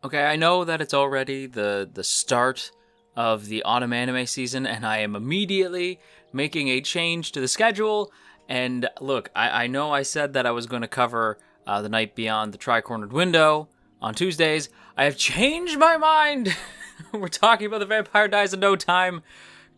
Okay, I know that it's already the start of the autumn anime season, and I am immediately making a change to the schedule. And look, I know I said that I was going to cover The Night Beyond the Tri-Cornered Window on Tuesdays. I have changed my mind. We're talking about The Vampire Dies in No Time,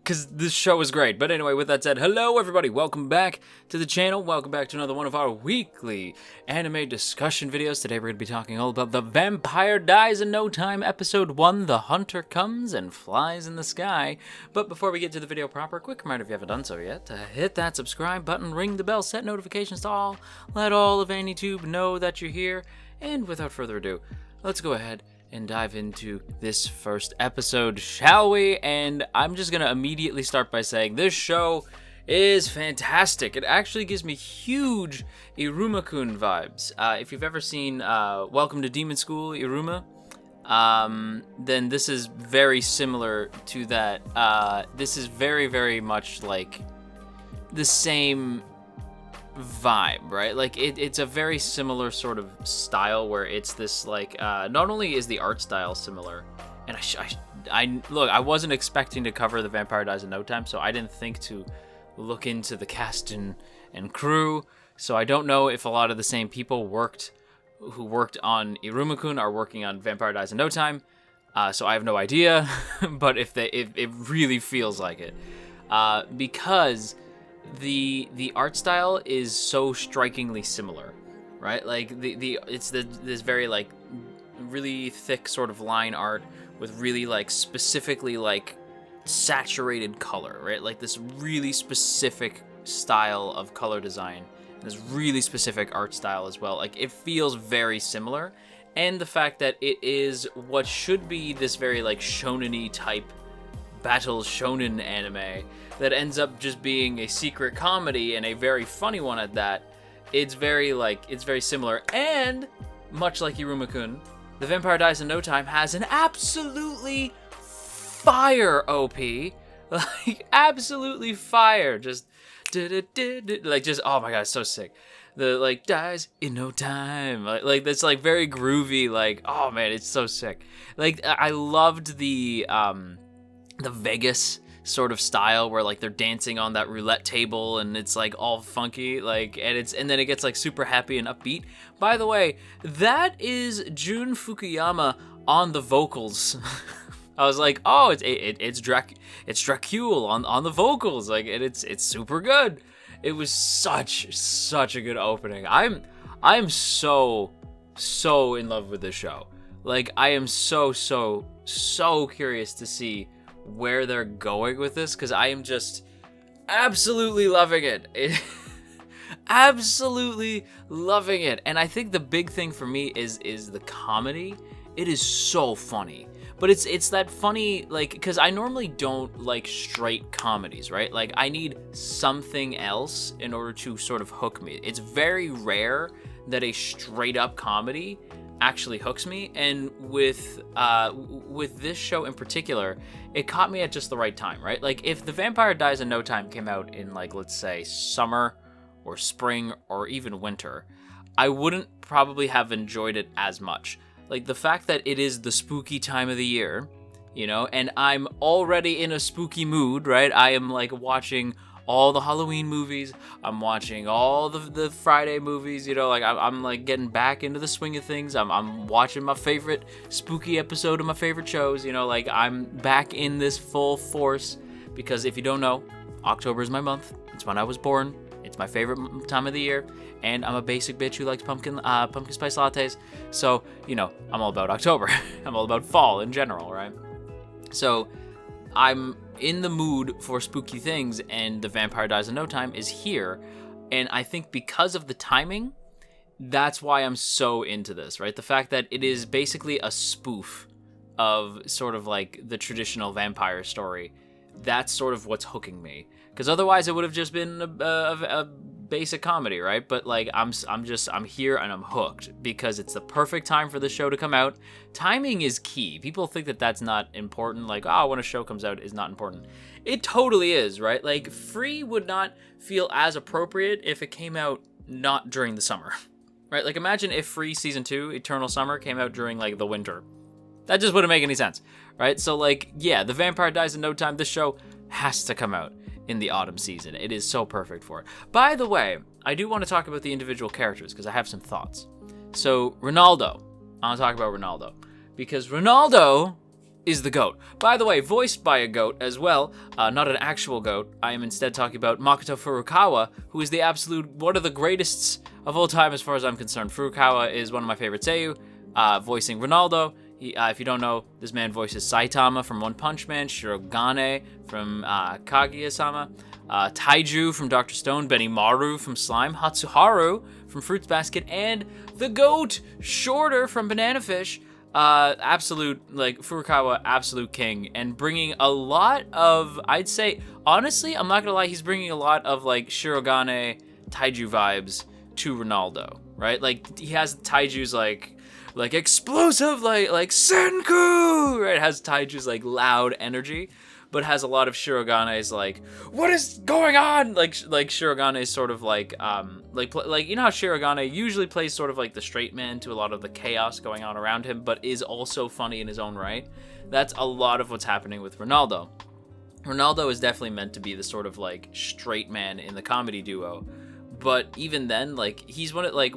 because this show is great. But anyway, with that said, hello everybody, welcome back to the channel, welcome back to another one of our weekly anime discussion videos. Today we're going to be talking all about The Vampire Dies in No Time, episode 1, The Hunter Comes and Flies in the Sky. But before we get to the video proper, quick reminder if you haven't done so yet, to hit that subscribe button, ring the bell, set notifications to all, let all of AnyTube know that you're here, and without further ado, let's go ahead and dive into this first episode, shall we? And I'm just gonna immediately start by saying this show is fantastic. It actually gives me huge Iruma-kun vibes. If you've ever seen Welcome to Demon School, Iruma, then this is very similar to that. This is very, very much like the same vibe, right? Like it's a very similar sort of style where it's this like not only is the art style similar, and I look, I wasn't expecting to cover The Vampire Dies in No Time, so I didn't think to look into the cast and crew, so I don't know if a lot of the same people who worked on Iruma-kun are working on Vampire Dies in No Time, so I have no idea. But if it really feels like it, because the art style is so strikingly similar, right? Like it's this very like really thick sort of line art with really like specifically like saturated color, right? Like this really specific style of color design, this really specific art style as well. Like it feels very similar, and the fact that it is what should be this very like shonen-y type battle shonen anime that ends up just being a secret comedy, and a very funny one at that. It's very similar, and much like Iruma-kun, The Vampire Dies in No Time has an absolutely fire OP, like absolutely fire, just like just oh my god, it's so sick. The like dies in no time, like that's like very groovy, like oh man, it's so sick. Like I loved the Vegas sort of style where like they're dancing on that roulette table and it's like all funky, like and then it gets like super happy and upbeat. By the way, that is Jun Fukuyama on the vocals. I was like, oh, it's Dracule on the vocals, like it's super good. It was such a good opening. I'm so in love with this show. Like I am so curious to see where they're going with this, because I am just absolutely loving it. Absolutely loving it. And I think the big thing for me is the comedy. It is so funny, but it's that funny, like, because I normally don't like straight comedies, right? Like I need something else in order to sort of hook me. It's very rare that a straight up comedy actually hooks me, and with this show in particular, it caught me at just the right time, right? Like if The Vampire Dies in No Time came out in like, let's say, summer or spring or even winter, I wouldn't probably have enjoyed it as much. Like the fact that it is the spooky time of the year, you know, and I'm already in a spooky mood, right? I am like watching all the Halloween movies, I'm watching all the Friday movies, you know, like I'm like getting back into the swing of things. I'm watching my favorite spooky episode of my favorite shows, you know, like I'm back in this full force, because if you don't know, October is my month. It's when I was born. It's my favorite time of the year, and I'm a basic bitch who likes pumpkin spice lattes. So, you know, I'm all about October. I'm all about fall in general, right? So I'm in the mood for spooky things, and The Vampire Dies in No Time is here. And I think because of the timing, that's why I'm so into this, right? The fact that it is basically a spoof of sort of like the traditional vampire story. That's sort of what's hooking me. Because otherwise it would have just been a basic comedy, right? But like I'm here and I'm hooked because it's the perfect time for the show to come out. Timing is key. People think that that's not important, like, oh, when a show comes out is not important. It totally is, right? Like Free would not feel as appropriate if it came out not during the summer, right? Like imagine if Free season 2 Eternal Summer came out during like the winter. That just wouldn't make any sense, right? So, like, yeah, the vampire dies in no time. This show has to come out in the autumn season. It is so perfect for it. By the way, I do want to talk about the individual characters because I have some thoughts. So, Ronaldo. I want to talk about Ronaldo because Ronaldo is the GOAT. By the way, voiced by a goat as well, not an actual goat. I am instead talking about Makoto Furukawa, who is the absolute one of the greatest of all time as far as I'm concerned. Furukawa is one of my favorite seiyuu, voicing Ronaldo. If you don't know, this man voices Saitama from One Punch Man, Shirogane from Kaguya-sama, Taiju from Dr. Stone, Benimaru from Slime, Hatsuharu from Fruits Basket, and the GOAT, Shorter from Banana Fish. Absolute, like, Furukawa, absolute king, and bringing a lot of, I'd say, honestly, I'm not gonna lie, he's bringing a lot of, like, Shirogane Taiju vibes to Ronaldo, right? Like, he has Taiju's, like explosive, like Senku, right? It has Taiju's, like, loud energy, but has a lot of Shirogane's, like, what is going on? Like Shirogane's sort of, like, you know how Shirogane usually plays sort of like the straight man to a lot of the chaos going on around him, but is also funny in his own right? That's a lot of what's happening with Ronaldo. Ronaldo is definitely meant to be the sort of, like, straight man in the comedy duo, but even then, like, he's one of, like,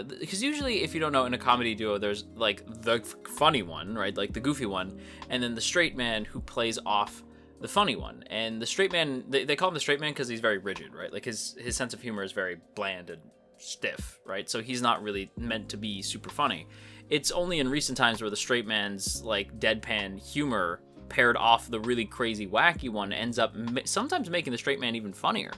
because usually, if you don't know, in a comedy duo, there's, like, the funny one, right, like the goofy one, and then the straight man who plays off the funny one. And the straight man, they call him the straight man because he's very rigid, right? Like, his sense of humor is very bland and stiff, right? So he's not really meant to be super funny. It's only in recent times where the straight man's, like, deadpan humor paired off the really crazy wacky one ends up sometimes making the straight man even funnier,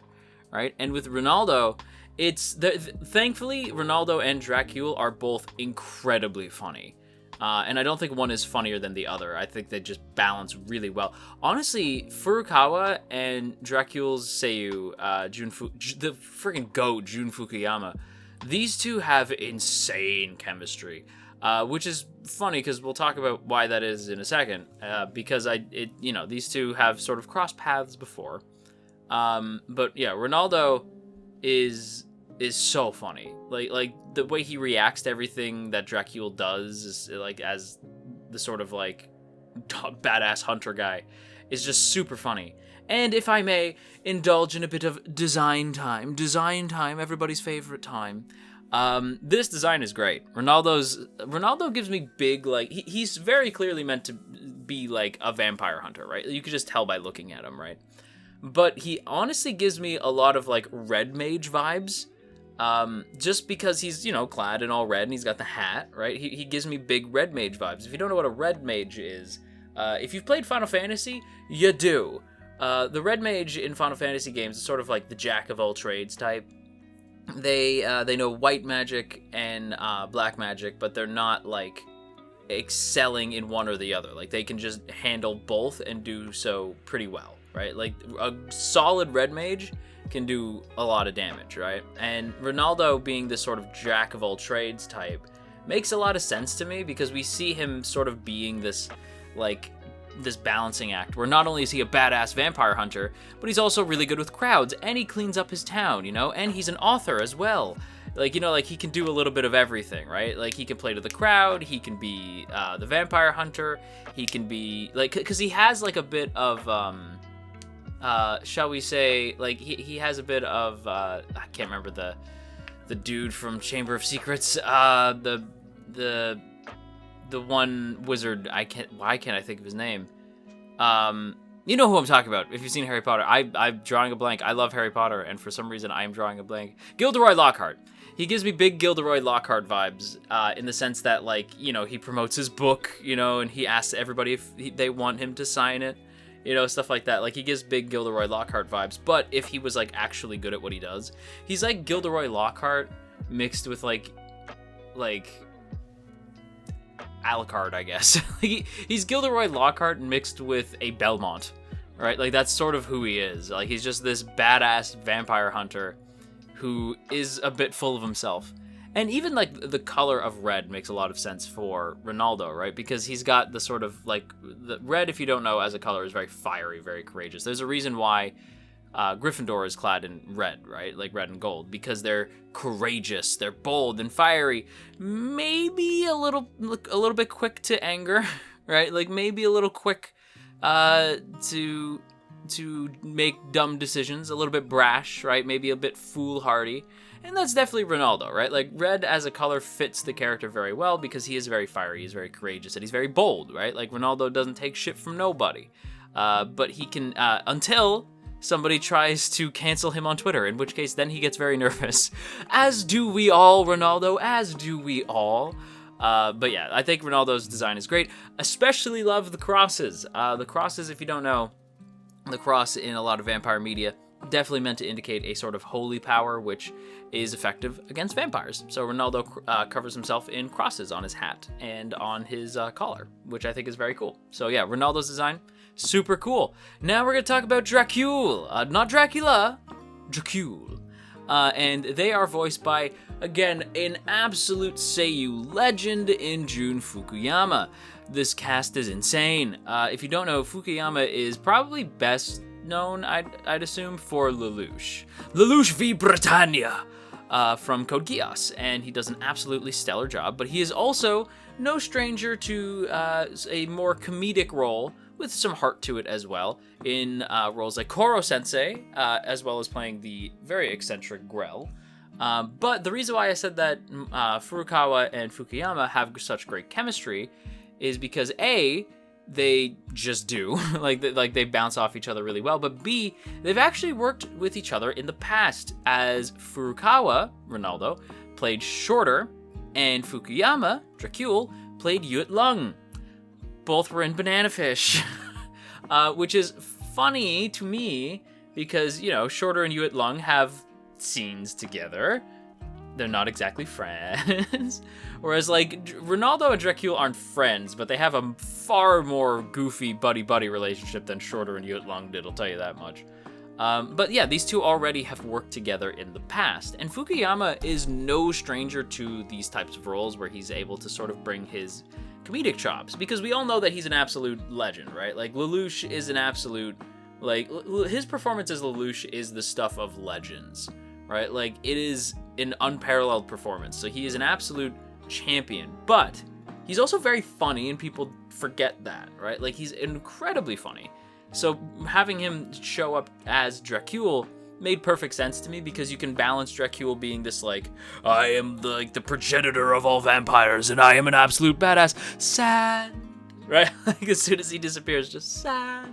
right? And with Ronaldo, it's thankfully Ronaldo and Dracule are both incredibly funny. And I don't think one is funnier than the other. I think they just balance really well. Honestly, Furukawa and Dracule's seiyuu, the freaking GOAT, Jun Fukuyama, these two have insane chemistry, which is funny because we'll talk about why that is in a second. Because these two have sort of crossed paths before. But yeah, Ronaldo is so funny. Like the way he reacts to everything that Dracule does is, like, as the sort of, like, badass hunter guy, is just super funny. And if I may indulge in a bit of design time, everybody's favorite time. This design is great. Ronaldo gives me big, like, he's very clearly meant to be, like, a vampire hunter, right? You could just tell by looking at him, right? But he honestly gives me a lot of, like, red mage vibes. Just because he's, clad in all red and he's got the hat, right? He gives me big red mage vibes. If you don't know what a red mage is, if you've played Final Fantasy, you do. The red mage in Final Fantasy games is sort of like the jack of all trades type. They know white magic and black magic, but they're not, like, excelling in one or the other. Like, they can just handle both and do so pretty well, right? Like, a solid red mage can do a lot of damage, right? And Ronaldo being this sort of jack of all trades type makes a lot of sense to me because we see him sort of being this, like, this balancing act where not only is he a badass vampire hunter, but he's also really good with crowds and he cleans up his town, and he's an author as well. Like, like, he can do a little bit of everything, right? Like, he can play to the crowd, he can be the vampire hunter, he can be, like, because he has, like, a bit of, shall we say, like, he has a bit of, I can't remember the dude from Chamber of Secrets, the one wizard, why can't I think of his name? You know who I'm talking about, if you've seen Harry Potter. I'm drawing a blank. I love Harry Potter, and for some reason I am drawing a blank. Gilderoy Lockhart. He gives me big Gilderoy Lockhart vibes, in the sense that, like, he promotes his book, and he asks everybody if they want him to sign it. Stuff like that. Like, he gives big Gilderoy Lockhart vibes, but if he was, like, actually good at what he does, he's like Gilderoy Lockhart mixed with, like Alucard, I guess. He's Gilderoy Lockhart mixed with a Belmont, right? Like, that's sort of who he is. Like, he's just this badass vampire hunter who is a bit full of himself. And even, like, the color of red makes a lot of sense for Ronaldo, right? Because he's got the sort of, like, the red, if you don't know, as a color is very fiery, very courageous. There's a reason why Gryffindor is clad in red, right? Like, red and gold, because they're courageous, they're bold and fiery, maybe a little bit quick to anger, right? Like maybe a little quick to make dumb decisions, a little bit brash, right? Maybe a bit foolhardy. And that's definitely Ronaldo, right? Like red as a color fits the character very well because he is very fiery, he's very courageous, and he's very bold, right? Like Ronaldo doesn't take shit from nobody. But he can, until somebody tries to cancel him on Twitter, in which case then he gets very nervous. As do we all, Ronaldo, as do we all. But yeah, I think Ronaldo's design is great. Especially love the crosses. The crosses, if you don't know, the cross in a lot of vampire media definitely meant to indicate a sort of holy power, which is effective against vampires. So Ronaldo covers himself in crosses on his hat and on his collar, which I think is very cool. So yeah, Ronaldo's design, super cool. Now we're going to talk about Dracul. Not Dracula, Dracul. And they are voiced by, again, an absolute Seiyu legend in Jun Fukuyama. This cast is insane. If you don't know, Fukuyama is probably best known, I'd assume, for Lelouch. Lelouch v Britannia from Code Geass, and he does an absolutely stellar job, but he is also no stranger to a more comedic role with some heart to it as well, in roles like Koro-sensei, as well as playing the very eccentric Grell. But the reason why I said that Furukawa and Fukuyama have such great chemistry is because A, they just do, like they bounce off each other really well, but B, they've actually worked with each other in the past, as Furukawa, Ronaldo, played Shorter, and Fukuyama, Dracul, played Yut Lung. Both were in Banana Fish, which is funny to me because, you know, Shorter and Yut Lung have scenes together. They're not exactly friends. Whereas, like, Ronaldo and Dracul aren't friends, but they have a far more goofy buddy-buddy relationship than Shorter and Yut Lung did, I'll tell you that much. But yeah, these two already have worked together in the past, and Fukuyama is no stranger to these types of roles where he's able to sort of bring his comedic chops, because we all know that he's an absolute legend, right? Like, Lelouch is an absolute, like, his performance as Lelouch is the stuff of legends, right? Like, it is an unparalleled performance, so he is an absolute champion, but he's also very funny, and people forget that, right? Like, he's incredibly funny. So having him show up as Dracul made perfect sense to me, because you can balance Dracul being this, like, I am the progenitor of all vampires, and I am an absolute badass, sad, right? Like, as soon as he disappears, just sad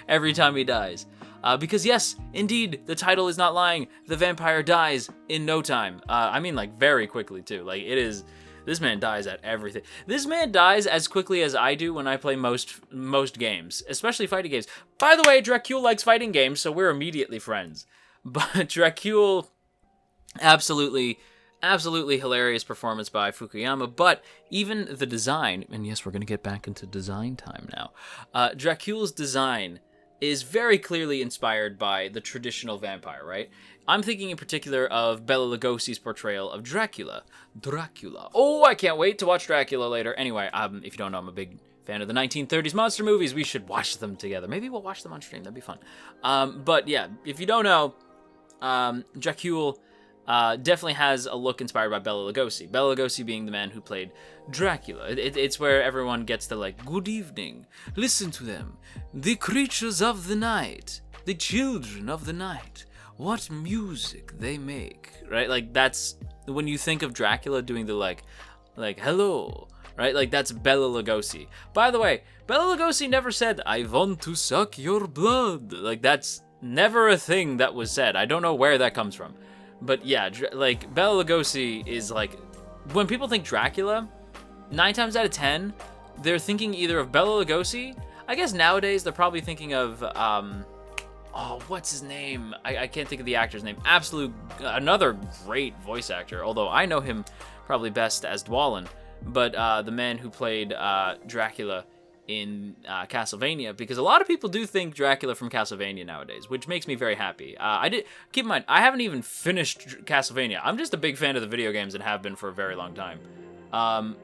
every time he dies. Because yes, indeed, the title is not lying. The vampire dies in no time. I mean, like, very quickly, too. Like, it is... This man dies at everything. This man dies as quickly as I do when I play most games, especially fighting games. By the way, Dracul likes fighting games, so we're immediately friends. But Dracul, absolutely hilarious performance by Fukuyama, but even the design, and yes, we're going to get back into design time now. Dracul's design is very clearly inspired by the traditional vampire, right? I'm thinking in particular of Bela Lugosi's portrayal of Dracula. Oh, I can't wait to watch Dracula later. Anyway, if you don't know, I'm a big fan of the 1930s monster movies. We should watch them together. Maybe we'll watch them on stream. That'd be fun. But yeah, if you don't know, Dracul definitely has a look inspired by Bela Lugosi. Bela Lugosi being the man who played Dracula. It's where everyone gets the, like, good evening, listen to them, the creatures of the night, the children of the night, what music they make, right? Like, that's, when you think of Dracula doing the, like, hello, right? Like, that's Bela Lugosi. By the way, Bela Lugosi never said, I want to suck your blood. Like, that's never a thing that was said. I don't know where that comes from. But yeah, like, Bela Lugosi is, like, when people think Dracula, 9 times out of 10, they're thinking either of Bela Lugosi. I guess nowadays they're probably thinking of, what's his name? I can't think of the actor's name. Another great voice actor, although I know him probably best as Dwalin, but the man who played Dracula in Castlevania, because a lot of people do think Dracula from Castlevania nowadays, which makes me very happy. Keep in mind, I haven't even finished Castlevania. I'm just a big fan of the video games and have been for a very long time.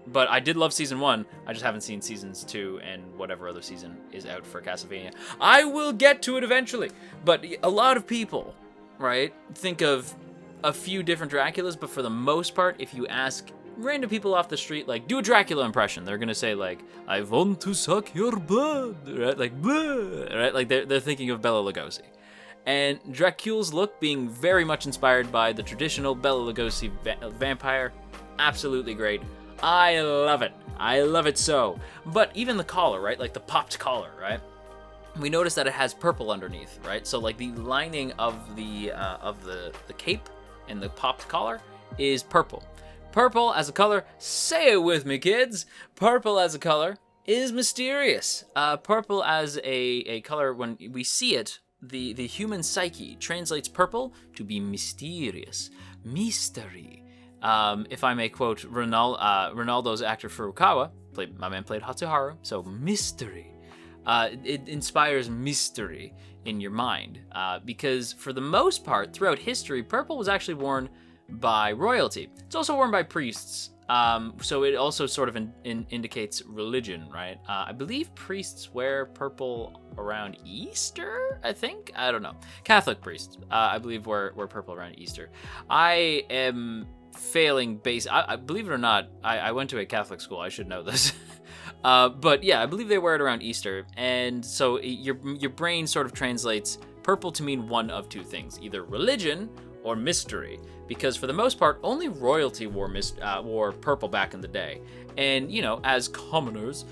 But I did love Season 1. I just haven't seen Seasons 2 and whatever other season is out for Castlevania. I will get to it eventually. But a lot of people, right, think of a few different Draculas, but for the most part, if you ask random people off the street, like, do a Dracula impression. They're gonna say, like, I want to suck your blood, right? Like, blood, right? Like, they're thinking of Bela Lugosi. And Dracule's look being very much inspired by the traditional Bela Lugosi vampire. Absolutely great. I love it. I love it so. But even the collar, right? Like the popped collar, right? We notice that it has purple underneath, right? So like the lining of the cape and the popped collar is purple. Purple as a color, say it with me, kids. Purple as a color is mysterious. Purple as a color, when we see it, the human psyche translates purple to be mysterious, mystery. If I may quote Ronaldo's actor Furukawa, my man played Hatsuharu, so mystery. It inspires mystery in your mind, because for the most part, throughout history, purple was actually worn by royalty. It's also worn by priests, so it also sort of indicates religion, right? I believe priests wear purple around Easter, I think? I don't know. Catholic priests, I believe, wear purple around Easter. I am failing I believe it or not, I went to a Catholic school, I should know this. But yeah, I believe they wear it around Easter, and so your brain sort of translates purple to mean one of two things, either religion or mystery, because for the most part, only royalty wore purple back in the day. And, you know, as commoners,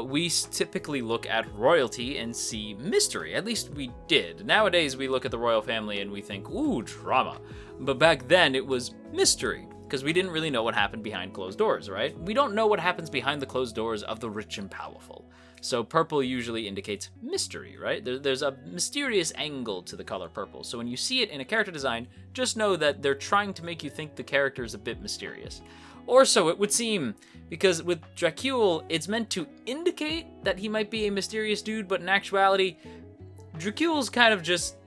we typically look at royalty and see mystery. At least we did. Nowadays, we look at the royal family and we think, ooh, drama. But back then, it was mystery, because we didn't really know what happened behind closed doors, right? We don't know what happens behind the closed doors of the rich and powerful. So purple usually indicates mystery, right? There's a mysterious angle to the color purple. So when you see it in a character design, just know that they're trying to make you think the character is a bit mysterious. Or so it would seem, because with Dracule, it's meant to indicate that he might be a mysterious dude, but in actuality, Dracule's kind of just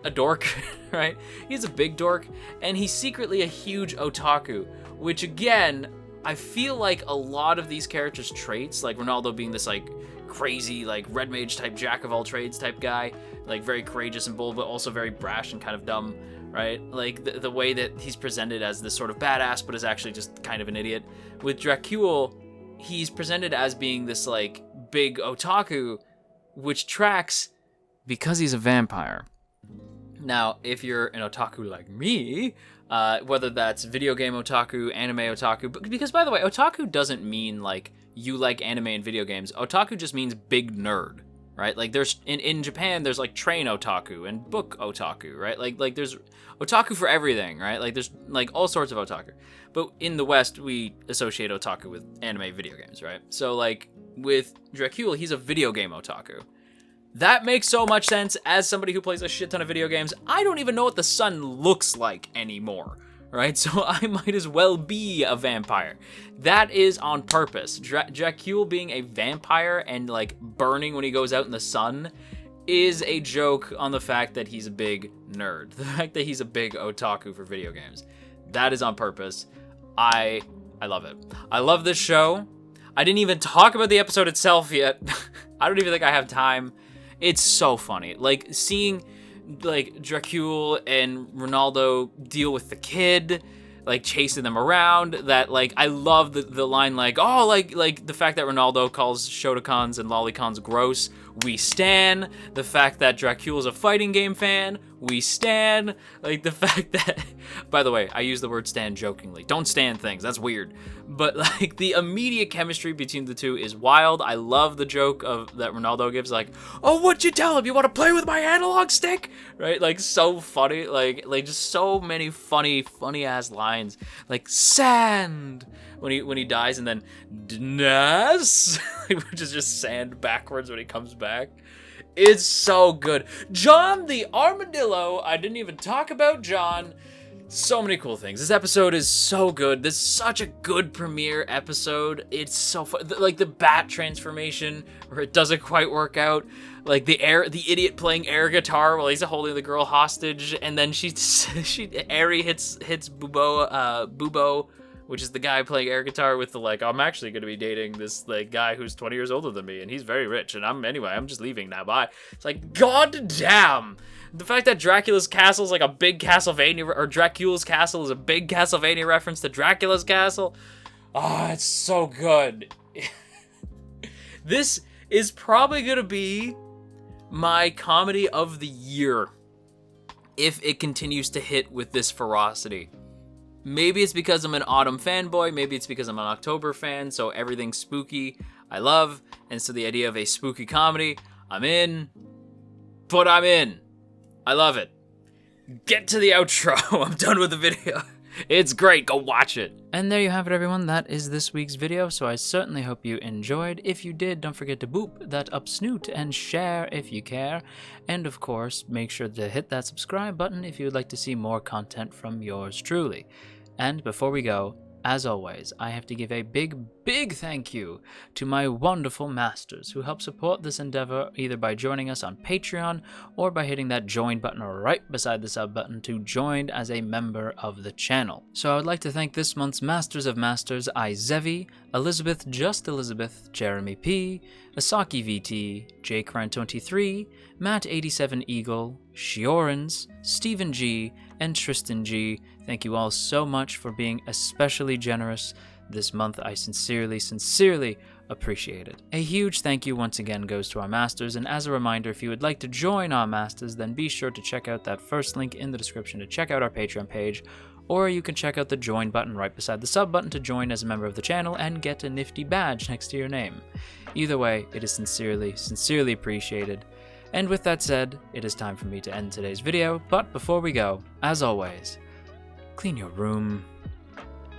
a dork, right? He's a big dork, and he's secretly a huge otaku, which again, I feel like a lot of these characters' traits, like Ronaldo being this like crazy, like red mage type jack of all trades type guy, like very courageous and bold, but also very brash and kind of dumb, right? Like the way that he's presented as this sort of badass, but is actually just kind of an idiot. With Dracule, he's presented as being this like big otaku, which tracks because he's a vampire. Now, if you're an otaku like me, whether that's video game otaku, anime otaku, because by the way, otaku doesn't mean like you like anime and video games. Otaku just means big nerd, right? Like there's in Japan, there's like train otaku and book otaku, right? Like there's otaku for everything, right? Like there's like all sorts of otaku. But in the West, we associate otaku with anime video games, right? So like with Dracule, he's a video game otaku. That makes so much sense. As somebody who plays a shit ton of video games, I don't even know what the sun looks like anymore, right? So I might as well be a vampire. That is on purpose. Dracule being a vampire and like burning when he goes out in the sun is a joke on the fact that he's a big nerd. The fact that he's a big otaku for video games. That is on purpose. I love it. I love this show. I didn't even talk about the episode itself yet. I don't even think I have time. It's so funny. Like, seeing, like, Dracule and Ronaldo deal with the kid, like, chasing them around, that, like, I love the line, like, oh, like, the fact that Ronaldo calls Shotacons and Lolicons gross, we stan. The fact that Dracule's a fighting game fan, we stan. Like, the fact that, by the way, I use the word stan jokingly. Don't stan things, that's weird. But, like, the immediate chemistry between the two is wild. I love the joke that Ronaldo gives, like, oh, what'd you tell him? You want to play with my analog stick? Right? Like, so funny. Like just so many funny-ass lines. Like, sand! When he dies, and then, Dnas! Which is just sand backwards when he comes back. It's so good. John the Armadillo. I didn't even talk about John. So many cool things. This episode is so good. This is such a good premiere episode. It's so fun. Like the bat transformation, where it doesn't quite work out. Like the idiot playing air guitar while he's holding the girl hostage, and then Eri hits Bubo. which is the guy playing air guitar with the, like, I'm actually going to be dating this, like, guy who's 20 years older than me, and he's very rich, and I'm just leaving now, bye. It's like, god damn! The fact that Dracula's castle is like a big Castlevania, or Dracula's castle is a big Castlevania reference to Dracula's castle. It's so good. This is probably going to be my comedy of the year if it continues to hit with this ferocity. Maybe it's because I'm an autumn fanboy, maybe it's because I'm an October fan, so everything spooky I love, and so the idea of a spooky comedy, I'm in, but I'm in. I love it. Get to the outro. I'm done with the video. It's great. Go watch it. And there you have it, everyone. That is this week's video, so I certainly hope you enjoyed. If you did, don't forget to boop that up snoot and share if you care. And of course, make sure to hit that subscribe button if you would like to see more content from yours truly. And before we go, as always, I have to give a big, big thank you to my wonderful masters who help support this endeavor either by joining us on Patreon or by hitting that join button right beside the sub button to join as a member of the channel. So I would like to thank this month's Masters of Masters, Izevi, Elizabeth Just Elizabeth, Jeremy P, Asaki VT, Jake Ryan23, Matt87 Eagle, Shiorans, Stephen G, and Tristan G. Thank you all so much for being especially generous this month. I sincerely appreciate it. A huge thank you once again goes to our masters, and as a reminder, if you would like to join our masters, then be sure to check out that first link in the description to check out our Patreon page, or you can check out the join button right beside the sub button to join as a member of the channel and get a nifty badge next to your name. Either way, it is sincerely appreciated. And with that said, it is time for me to end today's video, but before we go, as always, clean your room.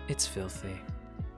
It's filthy.